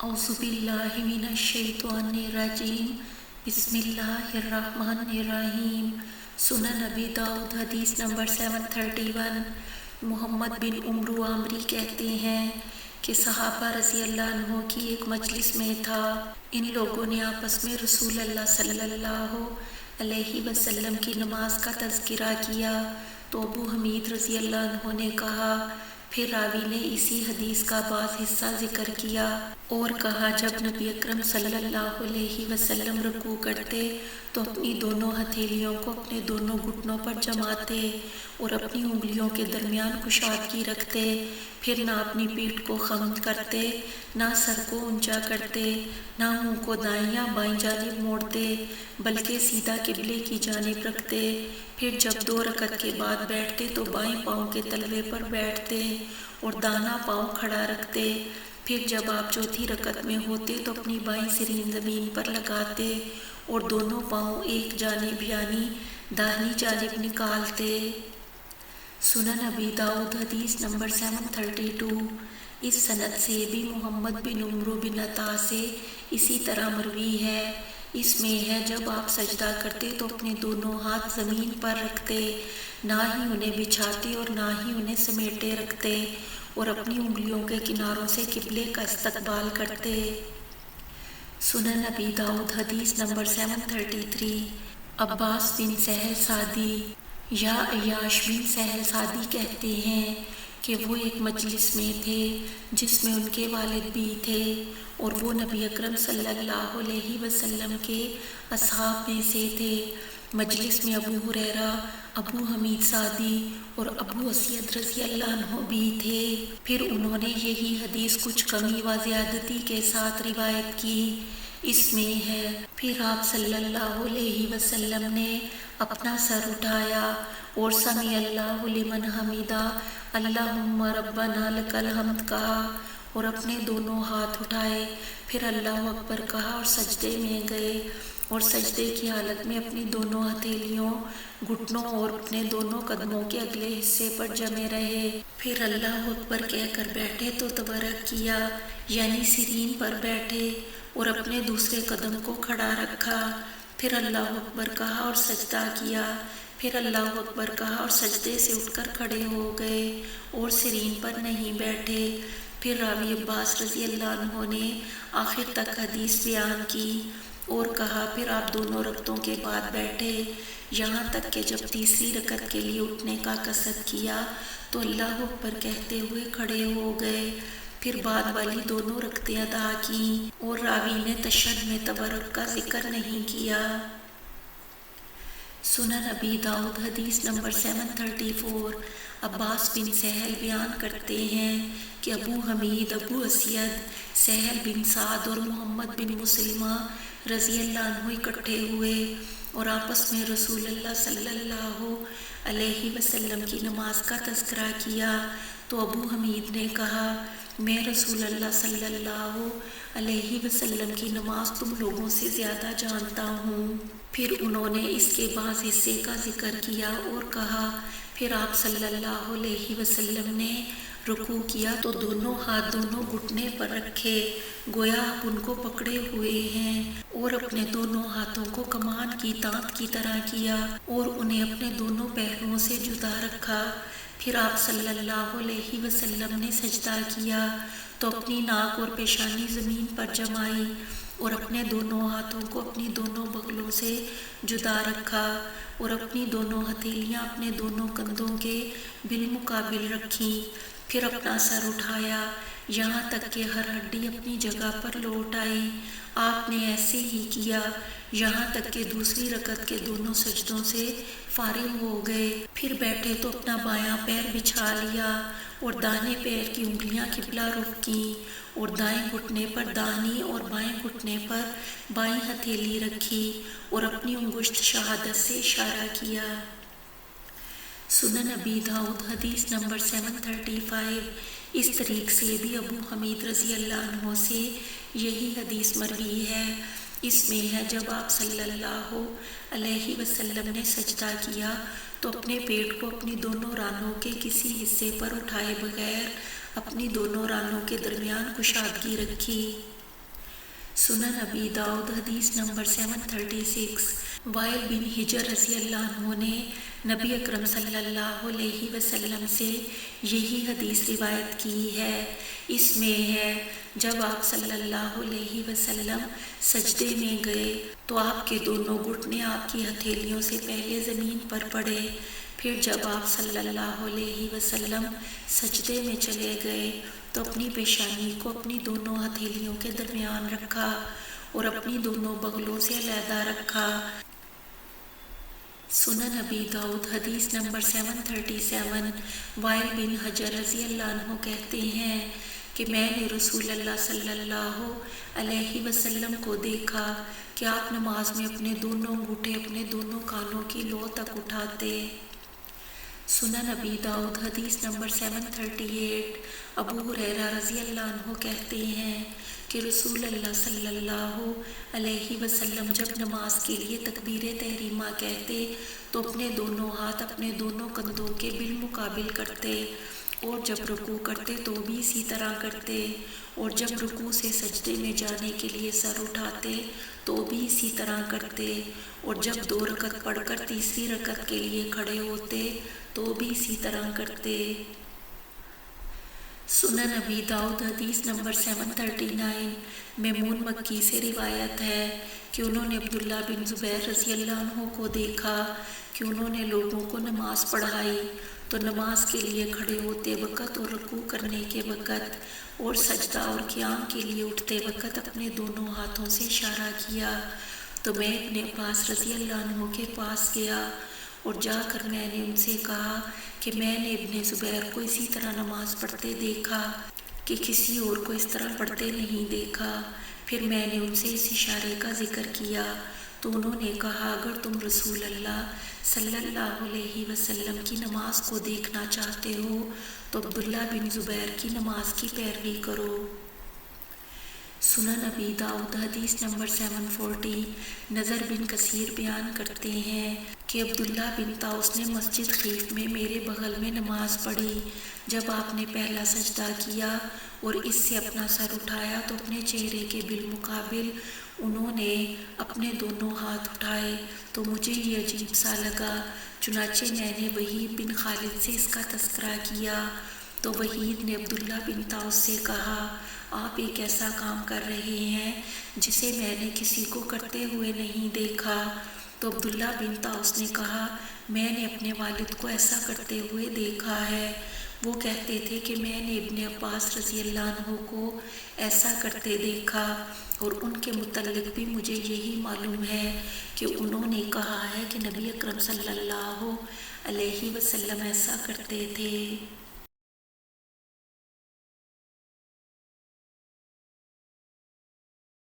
اعوذ باللہ من الشیطان الرجیم بسم اللہ الرحمن الرحیم۔ سنن ابی داؤد حدیث نمبر 731۔ محمد بن عمرو عامری کہتے ہیں کہ صحابہ رضی اللہ عنہ کی ایک مجلس میں تھا۔ ان لوگوں نے آپس میں رسول اللہ صلی اللہ علیہ وسلم کی نماز کا تذکرہ کیا تو ابو حمید رضی اللہ عنہ نے کہا، پھر راوی نے اسی حدیث کا بعض حصہ ذکر کیا اور کہا، جب نبی اکرم صلی اللہ علیہ وسلم رکوع کرتے تو اپنی دونوں ہتھیلیوں کو اپنے دونوں گھٹنوں پر جماتے اور اپنی انگلیوں کے درمیان کشادگی رکھتے، پھر نہ اپنی پیٹھ کو خم کرتے، نہ سر کو اونچا کرتے، نہ منہ کو دائیں یا بائیں جانب موڑتے، بلکہ سیدھا قبلے کی جانب رکھتے۔ پھر جب 2 رکعت کے بعد بیٹھتے تو بائیں پاؤں کے تلوے پر بیٹھتے اور دانا پاؤں کھڑا رکھتے۔ پھر جب آپ چوتھی رکعت میں ہوتے تو اپنی بائیں سرین زمین پر لگاتے اور دونوں پاؤں ایک جانب یعنی داہنی جانب نکالتے۔ سنن ابی داؤد حدیث نمبر 732۔ اس سند سے بھی محمد بن عمرو بن عطا سے اسی طرح مروی ہے۔ اس میں ہے، جب آپ سجدہ کرتے تو اپنے دونوں ہاتھ زمین پر رکھتے، نہ ہی انہیں بچھاتے اور نہ ہی انہیں سمیٹے رکھتے، اور اپنی انگلیوں کے کناروں سے قبلے کا استقبال کرتے۔ سنن ابی داؤد حدیث نمبر 733۔ عباس بن سہل سعدی یا عیاش بن سہل سعدی کہتے ہیں کہ وہ ایک مجلس میں تھے جس میں ان کے والد بھی تھے، اور وہ نبی اکرم صلی اللہ علیہ وسلم کے اصحاب میں سے تھے۔ مجلس میں ابو ہریرہ، ابو حمید سعدی اور ابو اسید رضی اللہ عنہ بھی تھے۔ پھر انہوں نے یہی حدیث کچھ کمی و زیادتی کے ساتھ روایت کی۔ اس میں ہے، پھر آپ صلی اللہ علیہ وسلم نے اپنا سر اٹھایا اور سمیع اللہ لمن حمدہ اللہم ربنا لک الحمد کہا اور اپنے دونوں ہاتھ اٹھائے، پھر اللہ اکبر کہا اور سجدے میں گئے، اور سجدے کی حالت میں اپنی دونوں ہتھیلیوں، گھٹنوں اور اپنے دونوں قدموں کے اگلے حصے پر جمے رہے۔ پھر اللہ اکبر کہہ کر بیٹھے تو تورک کیا یعنی سرین پر بیٹھے اور اپنے دوسرے قدم کو کھڑا رکھا، پھر اللہ اکبر کہا اور سجدہ کیا، پھر اللہ اکبر کہا اور سجدے سے اٹھ کر کھڑے ہو گئے اور سرین پر نہیں بیٹھے۔ پھر راوی عباس رضی اللہ عنہ نے آخر تک حدیث بیان کی اور کہا، پھر آپ دونوں رکعتوں کے بعد بیٹھے، یہاں تک کہ جب تیسری رکعت کے لیے اٹھنے کا قصد کیا تو اللہ اکبر کہتے ہوئے کھڑے ہو گئے، پھر بعد والی دونوں رکعتیں ادا کیں، اور راوی نے تشہد میں تورک کا ذکر نہیں کیا۔ سنن ابی داؤد حدیث نمبر 734۔ عباس بن سہل بیان کرتے ہیں کہ ابو حمید، ابو اسید، سہل بن سعد اور محمد بن مسلمہ رضی اللہ عنہ اکٹھے ہوئے اور آپس میں رسول اللہ صلی اللہ علیہ وسلم کی نماز کا تذکرہ کیا تو ابو حمید نے کہا، میں رسول اللہ صلی اللہ علیہ وسلم کی نماز تم لوگوں سے زیادہ جانتا ہوں۔ پھر انہوں نے اس کے بعض حصے کا ذکر کیا اور کہا، پھر آپ صلی اللہ علیہ وسلم نے رکوع کیا تو دونوں ہاتھ دونوں گھٹنے پر رکھے گویا آپ ان کو پکڑے ہوئے ہیں، اور اپنے دونوں ہاتھوں کو کمان کی تانت کی طرح کیا اور انہیں اپنے دونوں پہلوؤں سے جدا رکھا۔ پھر آپ صلی اللہ علیہ وسلم نے سجدہ کیا تو اپنی ناک اور پیشانی زمین پر جمائی اور اپنے دونوں ہاتھوں کو اپنی دونوں بغلوں سے جدا رکھا اور اپنی دونوں ہتھیلیاں اپنے دونوں کندھوں کے بالمقابل رکھیں، پھر اپنا سر اٹھایا یہاں تک کہ ہر ہڈی اپنی جگہ پر لوٹ آئی۔ آپ نے ایسے ہی کیا یہاں تک کہ دوسری رکعت کے دونوں سجدوں سے فارغ ہو گئے، پھر بیٹھے تو اپنا بایاں پیر بچھا لیا اور داہنے پیر کی انگلیاں قبلہ رخ کیں اور دائیں گھٹنے پر داہنی اور بائیں گھٹنے پر بائیں ہتھیلی رکھی اور اپنی انگشت شہادت سے اشارہ کیا۔ سنن ابی داؤد حدیث نمبر 735۔ اس طریق سے بھی ابو حمید رضی اللہ عنہ سے یہی حدیث مروی ہے۔ اس میں ہے، جب آپ صلی اللہ علیہ وسلم نے سجدہ کیا تو اپنے پیٹ کو اپنی دونوں رانوں کے کسی حصے پر اٹھائے بغیر اپنی دونوں رانوں کے درمیان کشادگی رکھی۔ سنن ابی داؤد حدیث نمبر 736۔ وائل بن حجر رضی اللہ عنہ نے نبی اکرم صلی اللہ علیہ وسلم سے یہی حدیث روایت کی ہے۔ اس میں ہے جب آپ صلی اللہ علیہ وسلم سجدے میں گئے تو آپ کے دونوں گھٹنے آپ کی ہتھیلیوں سے پہلے زمین پر پڑے، پھر جب آپ صلی اللہ علیہ وسلم سجدے میں چلے گئے تو اپنی پیشانی کو اپنی دونوں ہتھیلیوں کے درمیان رکھا اور اپنی دونوں بغلوں سے علیحدہ رکھا۔ سنن ابی داؤد حدیث نمبر 737۔ وائل بن حجر رضی اللہ عنہ کہتے ہیں کہ میں نے رسول اللہ صلی اللہ علیہ وسلم کو دیکھا کہ آپ نماز میں اپنے دونوں انگوٹھے اپنے دونوں کانوں کی لو تک اٹھاتے۔ سنن ابی داؤد حدیث نمبر 738۔ ابو ہریرہ رضی اللہ عنہ کہتے ہیں کہ رسول اللہ صلی اللہ علیہ وسلم جب نماز کے لیے تکبیر تحریمہ کہتے تو اپنے دونوں ہاتھ اپنے دونوں کندھوں کے بالمقابل کرتے، اور جب رکوع کرتے تو بھی اسی طرح کرتے، اور جب رکوع سے سجدے میں جانے کے لیے سر اٹھاتے تو بھی اسی طرح کرتے، اور جب 2 رکعت پڑھ کر تیسری رکعت کے لیے کھڑے ہوتے تو بھی اسی طرح کرتے۔ سنن ابی داؤد حدیث نمبر 739۔ میمون مکی سے روایت ہے کہ انہوں نے عبداللہ بن زبیر رضی اللہ عنہ کو دیکھا کہ انہوں نے لوگوں کو نماز پڑھائی تو نماز کے لیے کھڑے ہوتے وقت اور رکوع کرنے کے وقت اور سجدہ اور قیام کے لیے اٹھتے وقت اپنے دونوں ہاتھوں سے اشارہ کیا، تو میں ابن عباس رضی اللہ عنہ کے پاس گیا اور جا کر میں نے ان سے کہا کہ میں نے ابن زبیر کو اسی طرح نماز پڑھتے دیکھا کہ کسی اور کو اس طرح پڑھتے نہیں دیکھا۔ پھر میں نے ان سے اس اشارے کا ذکر کیا تو انہوں نے کہا اگر تم رسول اللہ صلی اللہ علیہ وسلم کی نماز کو دیکھنا چاہتے ہو تو عبداللہ بن زبیر کی نماز کی پیروی کرو۔ سنن ابی داؤد حدیث نمبر 740۔ نظر بن کثیر بیان کرتے ہیں کہ عبداللہ بن طاؤس نے مسجد خیف میں میرے بغل میں نماز پڑھی۔ جب آپ نے پہلا سجدہ کیا اور اس سے اپنا سر اٹھایا تو اپنے چہرے کے بالمقابل انہوں نے اپنے دونوں ہاتھ اٹھائے تو مجھے یہ عجیب سا لگا، چنانچہ میں نے وحید بن خالد سے اس کا تذکرہ کیا تو وحید نے عبداللہ بن طاؤس سے کہا آپ ایک ایسا کام کر رہے ہیں جسے میں نے کسی کو کرتے ہوئے نہیں دیکھا۔ تو عبداللہ بن طاؤس نے کہا میں نے اپنے والد کو ایسا کرتے ہوئے دیکھا ہے، وہ کہتے تھے کہ میں نے ابن عباس رضی اللہ عنہ کو ایسا کرتے دیکھا، اور ان کے متعلق بھی مجھے یہی معلوم ہے کہ انہوں نے کہا ہے کہ نبی اکرم صلی اللہ علیہ وسلم ایسا کرتے تھے۔